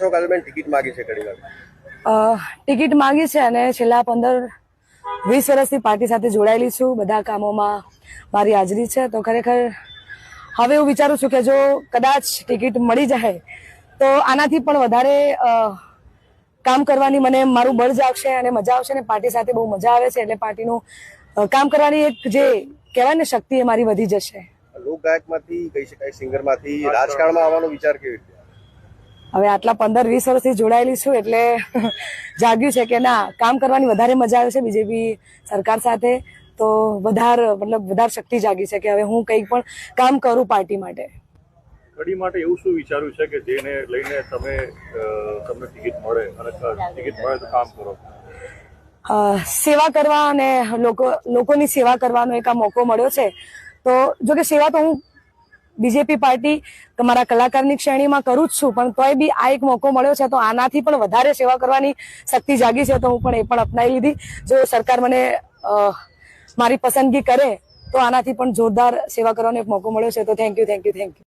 છો કાજલબેન ટિકિટ માંગી છે ઘણી વાર? ટિકિટ માંગી છે અને છેલ્લા 15-20 વર્ષથી પાર્ટી સાથે જોડાયેલી છું. બધા કામોમાં મારી હાજરી છે. તો ખરેખર હવે હું વિચારું છું કે જો કદાચ ટિકિટ મળી જાય તો આનાથી પણ વધારે કામ કરવાની મને મારું બળ જાગશે અને મજા આવશે ને પાર્ટી સાથે બહુ મજા આવે છે. એટલે પાર્ટીનું કામ કરવાની એક જે કહેવાય ને શક્તિ એ મારી વધી જશે. લોકગાયકમાંથી કહી શકાય, સિંગરમાંથી રાજકારણમાં આવવાનો વિચાર કેવી રીતે? હવે આટલા 15-20 વર્ષથી જોડાયેલી છું એટલે જાગ્યું છે કે ના, કામ કરવાની વધારે મજા આવે છે બીજેપી સરકાર સાથે. તો વધારે શક્તિ જાગી છે કે હવે હું કંઈક પણ કામ કરું પાર્ટી માટે. કડી માટે એવું શું વિચાર્યું છે કે જેને લઈને તમને ટિકિટ મળે અને ટિકિટ મળે તો કામ કરો? સેવા કરવા અને લોકોની સેવા કરવાનો એક આ મોકો મળ્યો છે. તો જો કે સેવા તો હું બીજેપી પાર્ટી મારા કલાકારની શ્રેણીમાં કરું જ છું, પણ તોય બી આ એક મોકો મળ્યો છે તો આનાથી પણ વધારે સેવા કરવાની શક્તિ જાગી છે. તો હું પણ એ પણ અપનાવી લીધી. જો સરકાર મને મારી પસંદગી કરે તો આનાથી પણ જોરદાર સેવા કરવાનો એક મોકો મળ્યો છે. તો થેન્ક યુ.